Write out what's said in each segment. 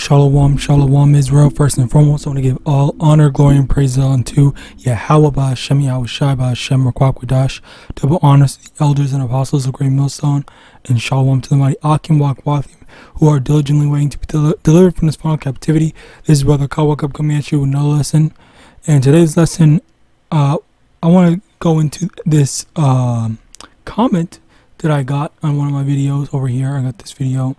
Shalom, shalom, Israel. First and foremost, I want to give all honor, glory, and praise unto YAHAWAH, Hashem, YAHAWASHI, Hashem, Rakwakwidash. Double honors to the elders and apostles of Great Millstone, and shalom to the mighty Akim Wakwathim, who are diligently waiting to be delivered from this final captivity. This is Brother Kawakab coming at you with another lesson. And today's lesson, I want to go into this comment that I got on one of my videos over here. I got this video.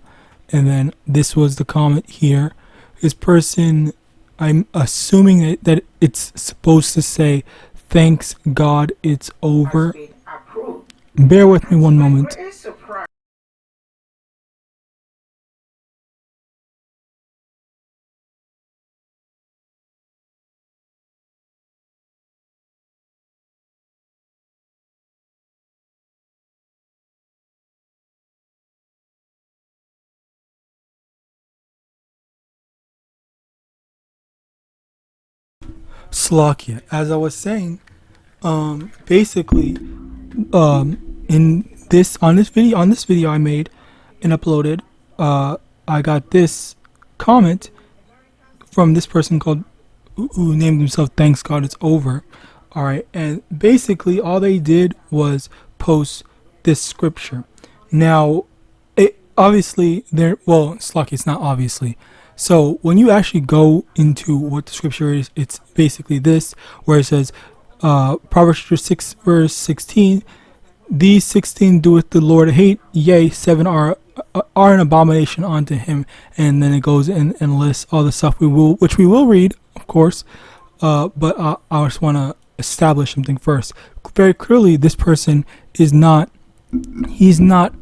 And then this was the comment here. This person, I'm assuming that it's supposed to say, thanks God it's over. Bear with me one moment. Slakia. As I was saying, basically, in this video I made and uploaded, I got this comment from this person who named himself "Thanks God It's Over." All right, and basically all they did was post this scripture. Now, Slakia, it's not obviously. So when you actually go into what the scripture is, it's basically this, where it says, Proverbs 6 verse 16, these 16 doeth the Lord hate, yea, 7 are an abomination unto him. And then it goes in and lists all the stuff which we will read, of course, but I just want to establish something first. Very clearly, this person is not, he's not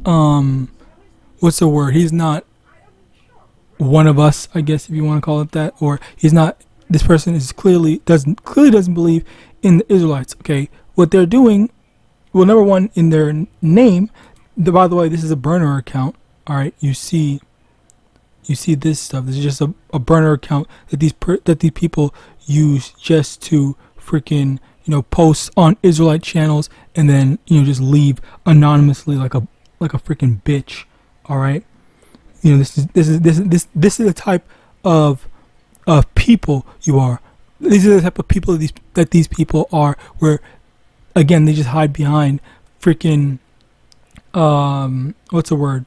one of us, I guess, if you want to call it that, or this person is clearly doesn't believe in the Israelites. Okay, what they're doing, well, number one, in their name, by the way, this is a burner account. All right, you see this stuff. This is just a burner account that these people use just to freaking post on Israelite channels and then just leave anonymously like a freaking bitch. All right. This is the type of people you are. These are the type of people that these people are. Where, again, they just hide behind freaking what's the word?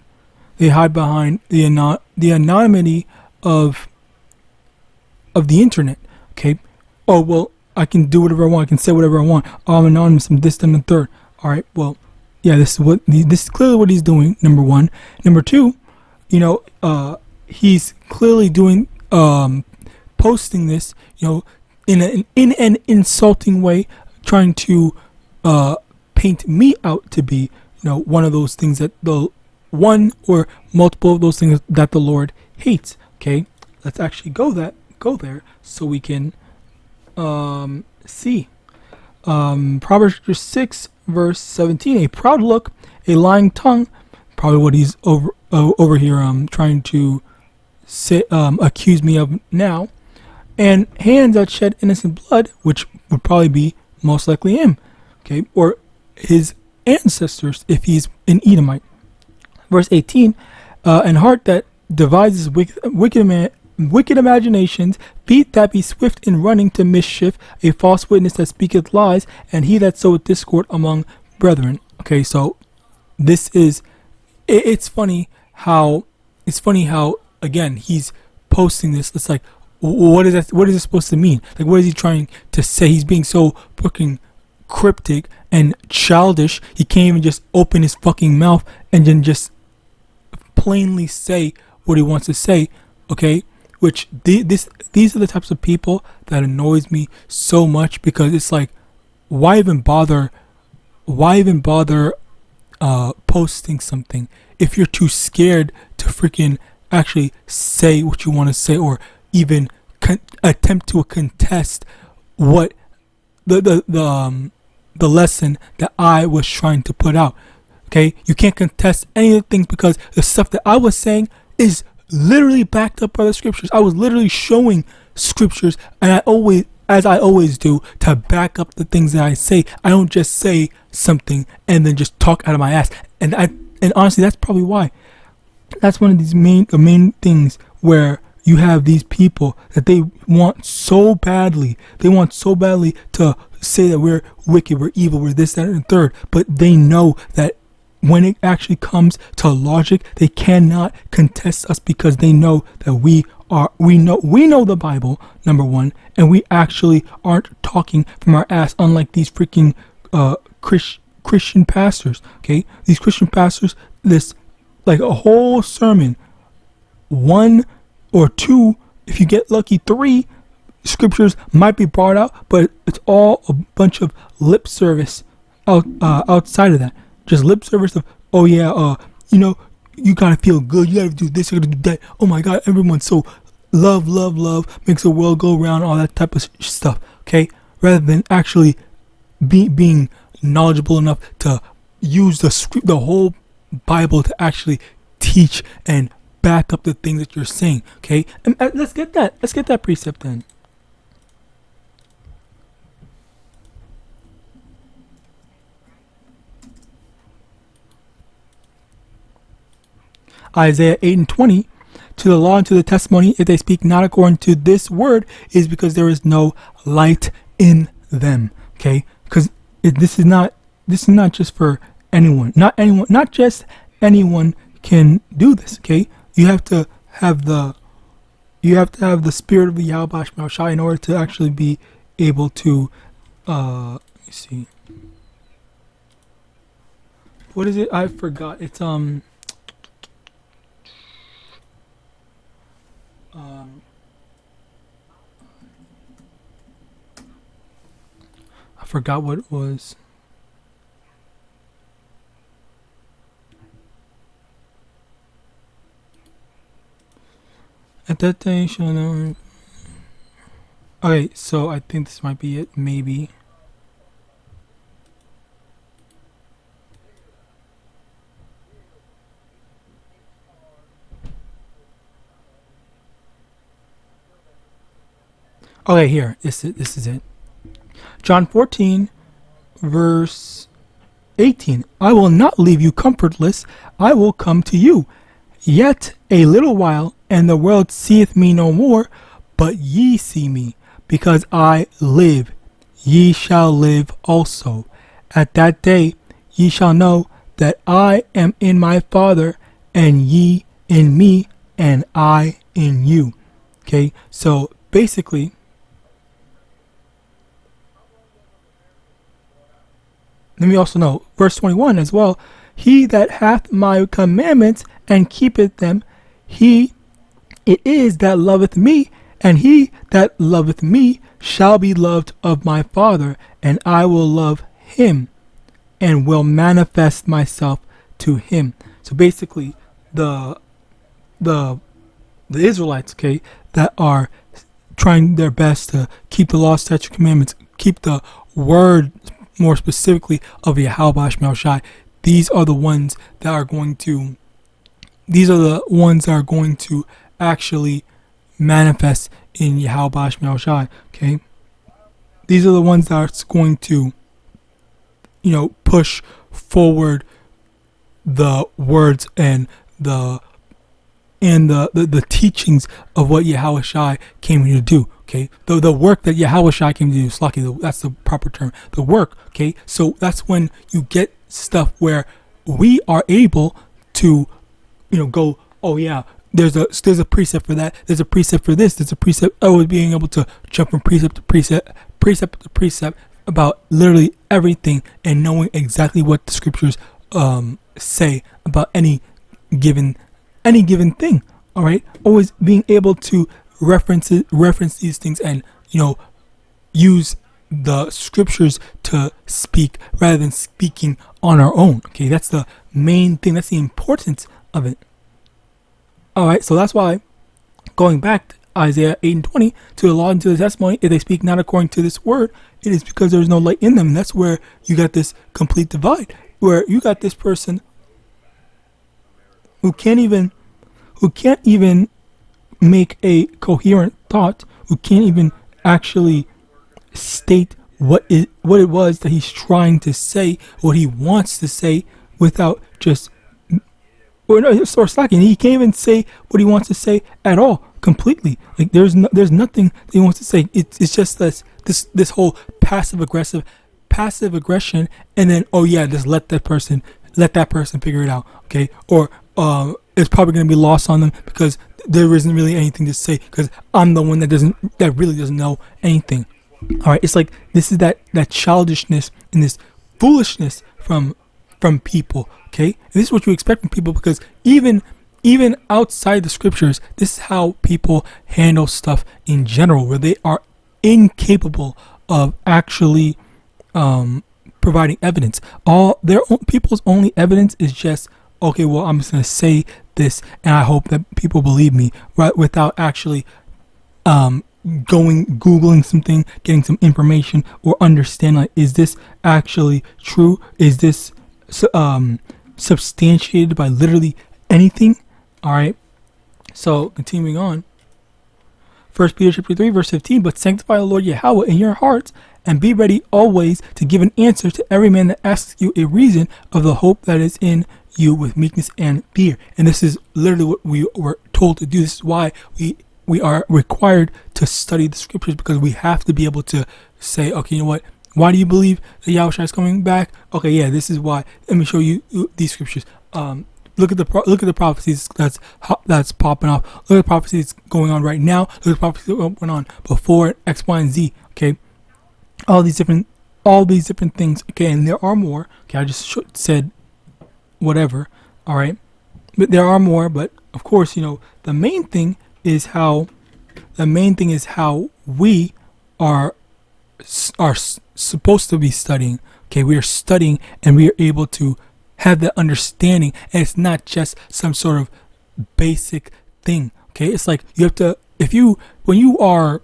They hide behind the anonymity of the internet. Okay. Oh well, I can do whatever I want. I can say whatever I want. Oh, I'm anonymous. I'm this, and the third. All right. Well, yeah. This is clearly what he's doing. Number one. Number two. He's clearly doing, posting this, in an insulting way, trying to, paint me out to be, one of those things that one or multiple of those things that the Lord hates. Okay, let's actually go there so we can, see. Proverbs 6 verse 17, a proud look, a lying tongue, probably what he's over here trying to say, accuse me of now, and hands that shed innocent blood, which would probably be most likely him, okay, or his ancestors if he's an Edomite. Verse 18, and heart that devises wicked imaginations, feet that be swift in running to mischief, a false witness that speaketh lies, and he that soweth discord among brethren. Okay, so this is. It's funny how again he's posting this. It's like, what is that? What is it supposed to mean? Like, what is he trying to say? He's being so fucking cryptic and childish. He can't even just open his fucking mouth and then just plainly say what he wants to say. Okay, which these are the types of people that annoys me so much, because it's like, why even bother? Posting something if you're too scared to freaking actually say what you want to say, or even attempt to contest what the lesson that I was trying to put out. Okay, you can't contest any of the things, because the stuff that I was saying is literally backed up by the scriptures. I was literally showing scriptures, and as I always do, to back up the things that I say. I don't just say something and then just talk out of my ass. And honestly, that's probably why. That's one of the main things where you have these people that they want so badly. They want so badly to say that we're wicked, we're evil, we're this, that, and the third. But they know that when it actually comes to logic, they cannot contest us because they know that we know the Bible, number one, and we actually aren't talking from our ass, unlike these freaking Christian pastors. Okay, these Christian pastors, this like a whole sermon, 1 or 2, if you get lucky, 3 scriptures might be brought out, but it's all a bunch of lip service outside of that. Just lip service of, oh yeah, you gotta feel good, you gotta do this, you gotta do that. Oh my God, everyone's so love, makes the world go round, all that type of stuff. Okay, rather than actually being knowledgeable enough to use the whole Bible to actually teach and back up the things that you're saying. Okay, and let's get that precept then. Isaiah 8:20, to the law and to the testimony, if they speak not according to this word, is because there is no light in them. Okay, because this is not just for anyone. Not just anyone can do this. Okay, you have to have the spirit of the YAHAWAH in order to actually be able to. Let me see. What is it? I forgot. It's I forgot what it was. At that day, shall know. Okay, so I think this might be it. Maybe. Okay, here. This is it. John 14, verse 18. I will not leave you comfortless. I will come to you. Yet a little while, and the world seeth me no more, but ye see me. Because I live, ye shall live also. At that day ye shall know that I am in my Father, and ye in me, and I in you. Okay, so basically, let me also know, verse 21 as well. He that hath my commandments and keepeth them, he it is that loveth me, and he that loveth me shall be loved of my Father, and I will love him, and will manifest myself to him. So basically, the Israelites, okay, that are trying their best to keep the law, statute, commandments, keep the word, more specifically, of YAHAWASHI. These are the ones that are going to actually manifest in YAHAWASHI. Okay, these are the ones that are going to, push forward the words and the teachings of what YAHAWASHI came here to do. Okay, the work that YAHAWASHI came to do, Slaki, that's the proper term, the work. Okay, so that's when you get stuff where we are able to, go, oh yeah, there's a precept for that, there's a precept for this, there's a precept, being able to jump from precept to precept about literally everything, and knowing exactly what the scriptures say about any given thing. All right, always being able to reference these things, and use the scriptures to speak rather than speaking on our own. Okay, that's the main thing, that's the importance of it. All right, so that's why, going back to Isaiah 8:20, to the law and to the testimony, if they speak not according to this word, it is because there is no light in them. And that's where you got this complete divide, where you got this person who can't even make a coherent thought, who can't even actually state what it was that he's trying to say, what he wants to say, without just or slacking. He can't even say what he wants to say at all, completely. Like there's nothing that he wants to say. It's just this whole passive aggression, and then just let that person figure it out, okay? Or it's probably gonna be lost on them because there isn't really anything to say because I'm the one that really doesn't know anything. All right, it's like this is that childishness and this foolishness from people, okay? And this is what you expect from people because even outside the scriptures, this is how people handle stuff in general, where they are incapable of actually providing evidence. People's only evidence is just, okay, well, I'm just gonna say this and I hope that people believe me, right? Without actually googling something, getting some information, or understand, like, is this actually true? Is this substantiated by literally anything? All right, so continuing on, 1 Peter chapter 3 verse 15, but sanctify the Lord Yahawah in your hearts, and be ready always to give an answer to every man that asks you a reason of the hope that is in you with meekness and fear. And this is literally what we were told to do. This is why we are required to study the scriptures, because we have to be able to say, okay, you know what? Why do you believe that Yahushua is coming back? Okay, yeah, this is why. Let me show you these scriptures. Look at the prophecies that's popping off. Look at the prophecies going on right now. Look at the prophecies that went on before X, Y, and Z. Okay, all these different things. Okay, and there are more. Okay, I just said whatever. All right, but there are more. But of course, the main thing is how we are supposed to be studying. Okay, we are studying and we are able to have that understanding, and it's not just some sort of basic thing. Okay, it's like you have to, when you are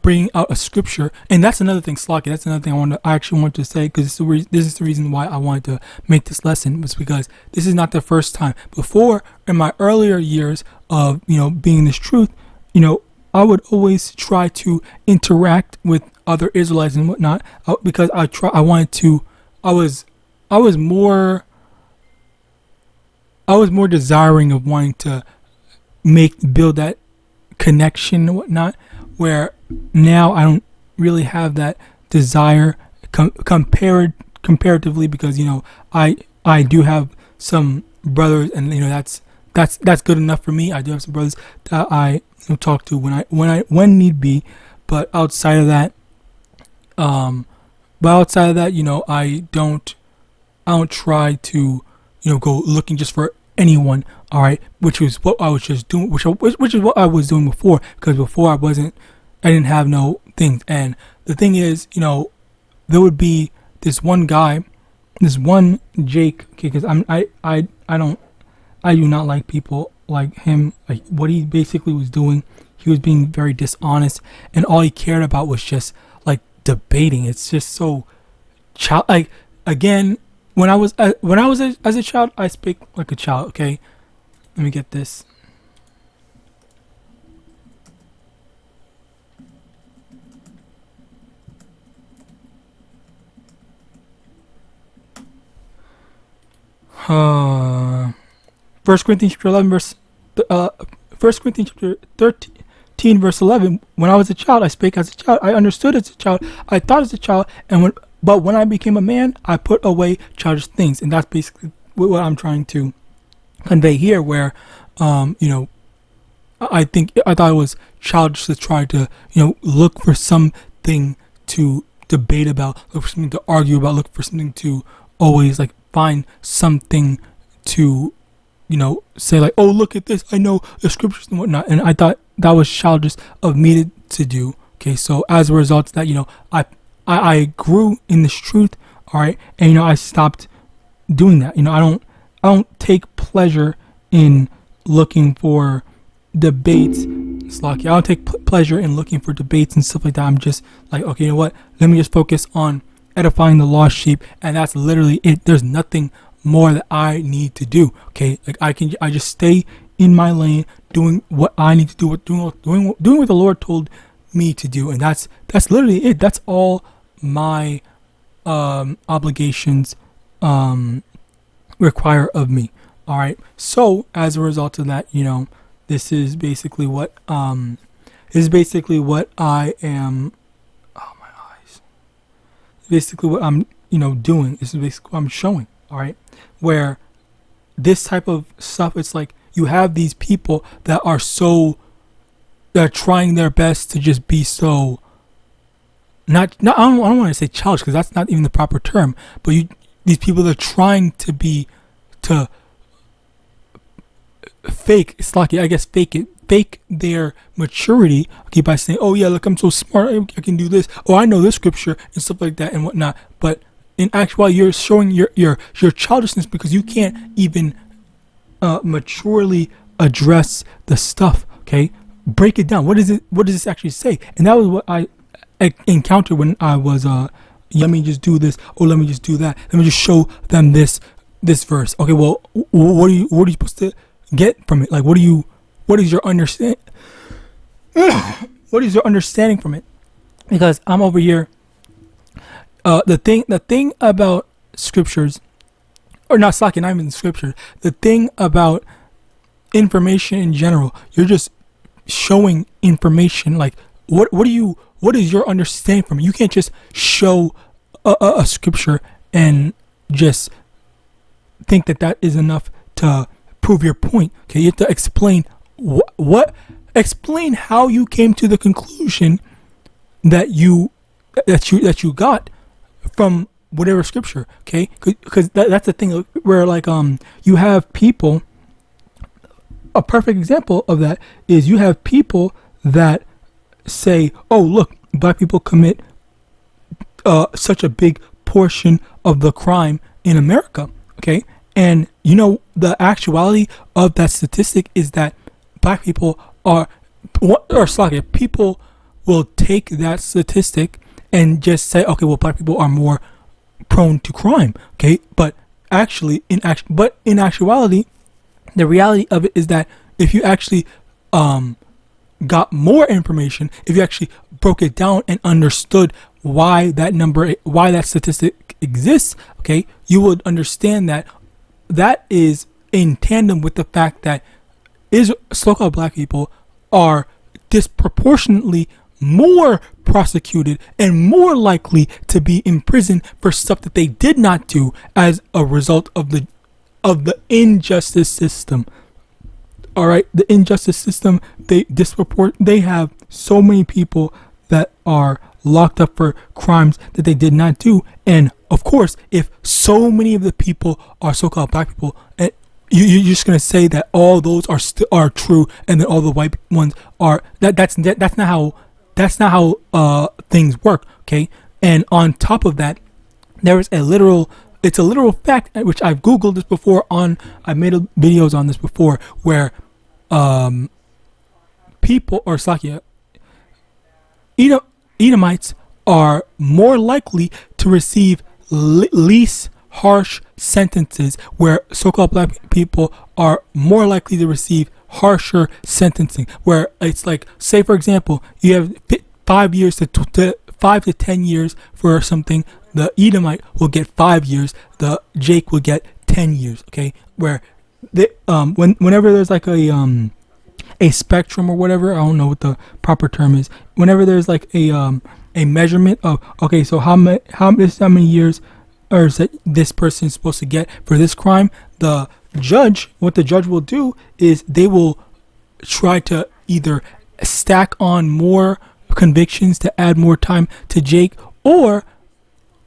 bringing out a scripture. And that's another thing, Slocky, that's another thing I actually want to say, because this is the reason why I wanted to make this lesson, was because this is not the first time. Before, in my earlier years of being in this truth, I would always try to interact with other Israelites and whatnot, because I was more desiring of wanting to build that connection and whatnot, where now I don't really have that desire comparatively, because I do have some brothers, and that's good enough for me. I do have some brothers that I talk to when need be, but outside of that, I don't try to go looking just for anyone. All right, which is what I was just doing, which is what I was doing before, because before I didn't have no things. And the thing is, there would be this one guy, this one Jake, okay, because I do not like people like him. Like what he basically was doing, he was being very dishonest, and all he cared about was just like debating. It's just so child. Like again, when I was as a child, I speak like a child. Okay, let me get this. First Corinthians chapter 11 verse 1 Corinthians chapter 13 verse 11. When I was a child, I spake as a child. I understood as a child. I thought as a child. But when I became a man, I put away childish things. And that's basically what I'm trying to convey here. Where, I thought it was childish to try to, look for something to debate about, look for something to argue about, look for something to always like find something to say like, oh, look at this, I know the scriptures and whatnot. And I thought that was childish of me to do. Okay, so as a result of that, I grew in this truth, all right, and I stopped doing that. I don't take pleasure in looking for debates. It's lucky. I don't take pleasure in looking for debates and stuff like that. I'm just like, okay, you know what? Let me just focus on edifying the lost sheep, and that's literally it. There's nothing more that I need to do. Okay, like I just stay in my lane, doing what I need to do, doing what the Lord told me to do, and that's literally it. That's all my obligations require of me. All right. So as a result of that, this is basically what I am. Oh, my eyes. Basically what I'm doing. This is basically what I'm showing. All right. Where this type of stuff, it's like you have these people that are trying their best to just be so I don't want to say childish, because that's not even the proper term, but these people that are trying to fake, it's like, I guess, fake their maturity, okay, by saying, oh yeah, look, I'm so smart, I can do this, oh, I know this scripture and stuff like that and whatnot. But in actuality, you're showing your childishness, because you can't even maturely address the stuff. Okay, break it down. What does this actually say? And that was what I encountered when I was let me just do this, or let me just do that, let me just show them this verse. Okay, well, what are you supposed to get from it? Like, what is your understand what is your understanding from it? Because I'm over here, the thing about scriptures, or not slacking, not even scripture, the thing about information in general, you're just showing information. Like, what is your understanding from it? You can't just show a scripture and just think that is enough to prove your point. Okay, you have to explain explain how you came to the conclusion that you got from whatever scripture. Okay, because that's the thing where, like, you have people. A perfect example of that is you have people that say, oh, look, black people commit such a big portion of the crime in America. Okay, and the actuality of that statistic is that black people people will take that statistic and just say, okay, well, black people are more prone to crime. Okay, but actually, in actuality, the reality of it is that if you actually got more information, if you actually broke it down and understood why that statistic exists, okay, you would understand that is in tandem with the fact that so-called black people are disproportionately more prosecuted and more likely to be in prison for stuff that they did not do as a result of the injustice system. All right, the injustice system, they have so many people that are locked up for crimes that they did not do. And of course, if so many of the people are so-called black people, and you're just gonna say that all those are true, and then all the white ones are that's not how things work. Okay, and on top of that, there is it's a literal fact, which I've Googled this before I've made videos on this before, where people, or Edomites are more likely to receive least harsh sentences, where so-called black people are more likely to receive harsher sentencing, where it's like, say for example, you have 5 years to 5 to 10 years for something. The Edomite will get 5 years. The Jake will get 10 years. Okay, where whenever there's like a spectrum or whatever, I don't know what the proper term is. Whenever there's like a measurement of, okay, so how many years or is that this person is supposed to get for this crime, what the judge will do is they will try to either stack on more convictions to add more time to Jake, or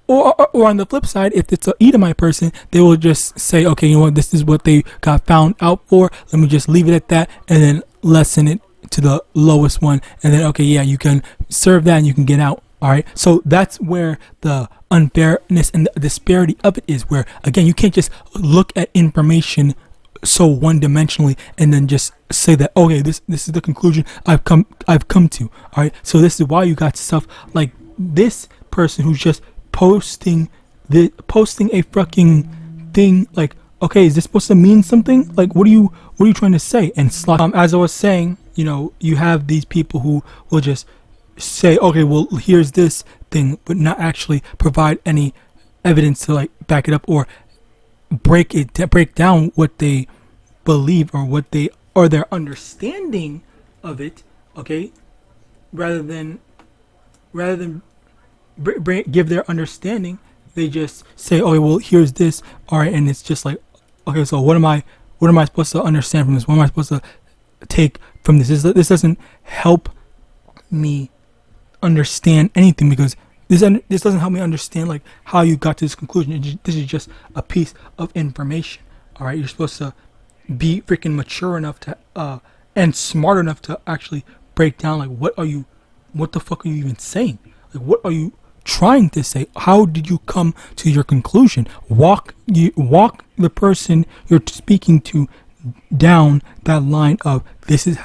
on the flip side, if it's an Edomite person, they will just say, okay, you know what, this is what they got found out for, let me just leave it at that, and then lessen it to the lowest one, and then, okay, yeah, you can serve that and you can get out. All right, so that's where the unfairness and the disparity of it is, where, again, you can't just look at information so one-dimensionally and then just say that, okay, this is the conclusion I've come to. All right, so this is why you got stuff like this person who's just posting a fucking thing, like, okay, is this supposed to mean something? Like, what are you trying to say? And as I was saying, you have these people who will just say, okay, well, here's this thing, but not actually provide any evidence to like back it up or break down what they believe or what they or their understanding of it. Okay, rather than give their understanding, they just say, "Okay, well, here's this." All right, and it's just like, okay, so what am I supposed to understand from this? What am I supposed to take from this? This doesn't help me understand anything, because this doesn't help me understand like how you got to this conclusion. This is just a piece of information. All right, you're supposed to be freaking mature enough to and smart enough to actually break down like what the fuck are you even saying? Like, what are you trying to say? How did you come to your conclusion? Walk the person you're speaking to down that line of this is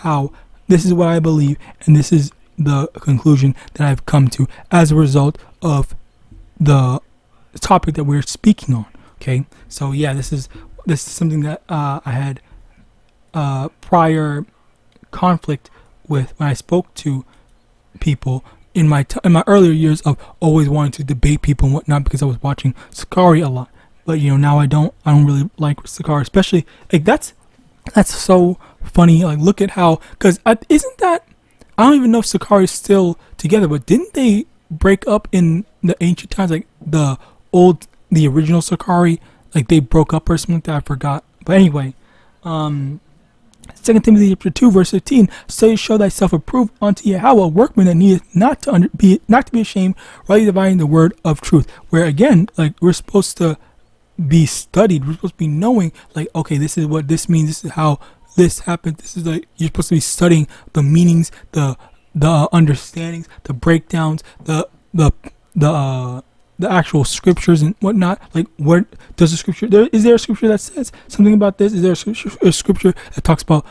what I believe, and this is the conclusion that I've come to as a result of the topic that we're speaking on. Okay, so yeah, this is something that I had prior conflict with when I spoke to people in my earlier years of always wanting to debate people and whatnot, because I was watching Sakari a lot. But now I don't really like Sakari, especially like that's so funny. Like, look at how, because isn't that, I don't even know if Sakari is still together, but didn't they break up in the ancient times? Like the original Sakari, like they broke up or something like that. I forgot. But anyway, 2 Timothy chapter 2 verse 15, so show thyself approved unto Yahweh, workman that needeth not to be ashamed, rightly dividing the word of truth. Where again, like, we're supposed to be studied. We're supposed to be knowing, like, okay, this is what this means. This is how this happened. This is like, you're supposed to be studying the meanings, the understandings, the breakdowns, the actual scriptures and whatnot. Like, what does the scripture? Is there a scripture that says something about this? Is there a scripture that talks about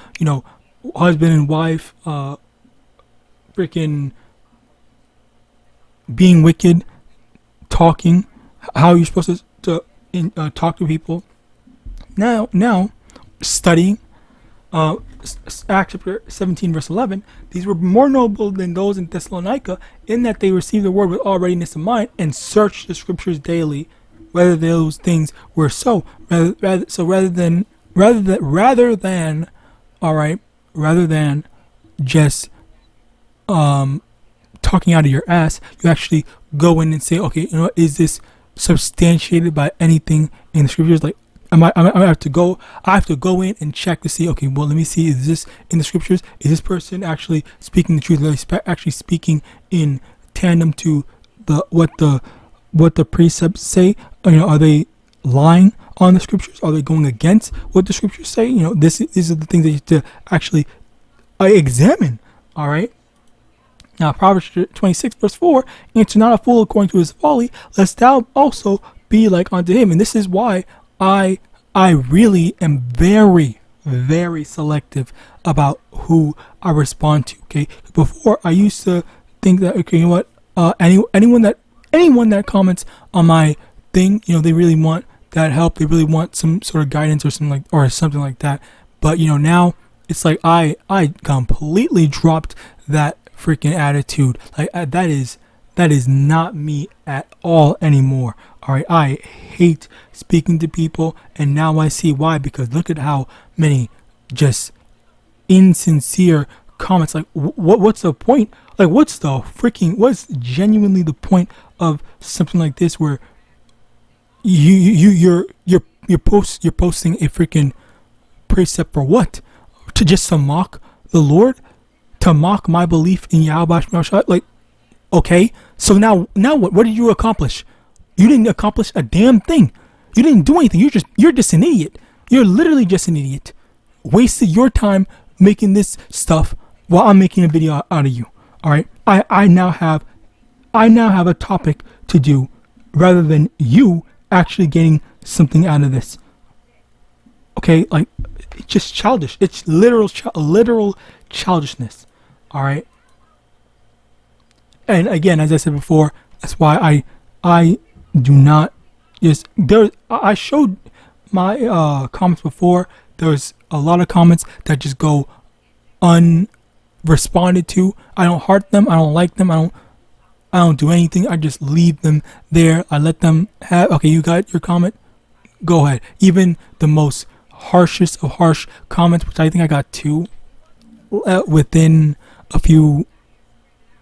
husband and wife, freaking being wicked, talking, how you're supposed to talk to people? Now, studying Acts chapter 17 verse 11, these were more noble than those in Thessalonica, in that they received the word with all readiness of mind and searched the scriptures daily whether those things were so. Rather than just talking out of your ass, you actually go in and say, okay, is this substantiated by anything in the scriptures? Like, I have to go in and check to see, okay, well, let me see, is this in the scriptures? Is this person actually speaking the truth? Are they actually speaking in tandem to what the precepts say? Are they lying on the scriptures? Are they going against what the scriptures say? These are the things that you have to actually examine. All right. Now, Proverbs 26 verse 4, answer not a fool according to his folly, lest thou also be like unto him. And this is why I really am very, very selective about who I respond to. Okay, before I used to think that, okay, anyone that comments on my thing, they really want that help. They really want some sort of guidance or something like that. But now it's like I completely dropped that freaking attitude. Like, that is not me at all anymore. All right, I hate speaking to people, and now I see why. Because look at how many just insincere comments. Like, what's the point? Like, what's genuinely the point of something like this, where you're posting a freaking precept for what? To mock the Lord, to mock my belief in YAHAWASHI. Like, okay, so now what? What did you accomplish? You didn't accomplish a damn thing. You didn't do anything. You're just an idiot. You're literally just an idiot. Wasted your time making this stuff while I'm making a video out of you. All right. I now have a topic to do, rather than you actually getting something out of this. Okay, like, it's just childish. It's literal childishness. All right. And again, as I said before, that's why I do not just there. I showed my comments before. There's a lot of comments that just go unresponded to. I don't heart them. I don't like them. I don't do anything. I just leave them there. I let them have. Okay, you got your comment. Go ahead. Even the most harshest of harsh comments, which I think I got 2 within a few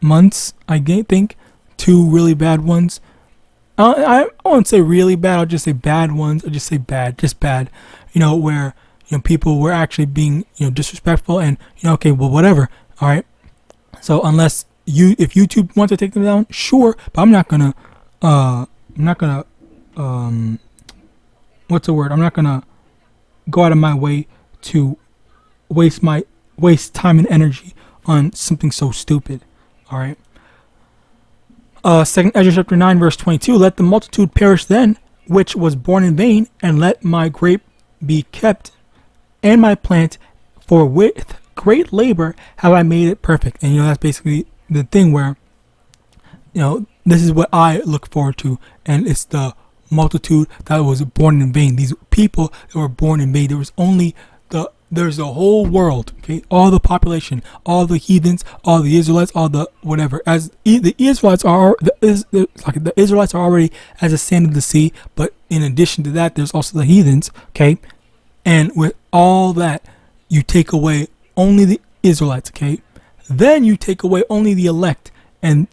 months. I think 2 really bad ones. I won't say really bad. I'll just say bad ones. I'll just say bad, just bad. Where people were actually being disrespectful, and okay, well, whatever. All right. So if YouTube wants to take them down, sure, but I'm not gonna what's the word? I'm not gonna go out of my way to waste time and energy on something so stupid. All right. 2 Ezra chapter 9 verse 22. Let the multitude perish then, which was born in vain, and let my grape be kept, and my plant, for with great labor have I made it perfect. And that's basically the thing where this is what I look forward to, and it's the multitude that was born in vain. These people that were born in vain. There's the whole world, okay, all the population, all the heathens, all the Israelites, all the whatever. As the Israelites are, the Israelites are already as the sand of the sea, but in addition to that, there's also the heathens, okay. And with all that, you take away only the Israelites, okay. Then you take away only the elect, and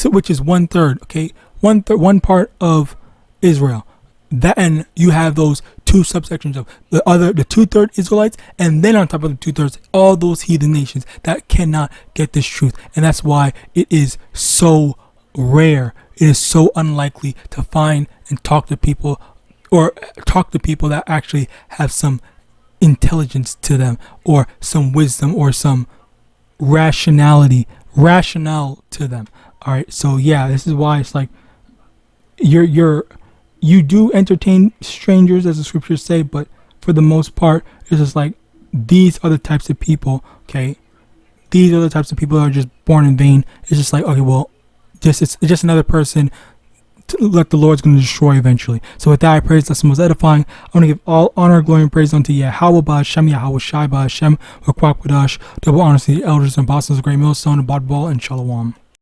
which is 1/3, okay, one part of Israel. That, and you have those 2 subsections of the 2/3 Israelites, and then on top of the 2/3, all those heathen nations that cannot get this truth. And that's why it is so rare. It is so unlikely to find and talk to people, or talk to people that actually have some intelligence to them, or some wisdom, or some rationale to them. All right. So yeah, this is why it's like you do entertain strangers, as the scriptures say, but for the most part, it's just like, these are the types of people, okay? These are the types of people that are just born in vain. It's just like, okay, well, it's just another person that the Lord's going to destroy eventually. So with that, I pray this lesson was edifying. I want to give all honor, glory, and praise unto YAHAWAH, BaHashem, YAHAWASHI, BaHashem, Rakwak Badash, double honor to the elders and apostles of Great Millstone, Abad Ball, and Shalom.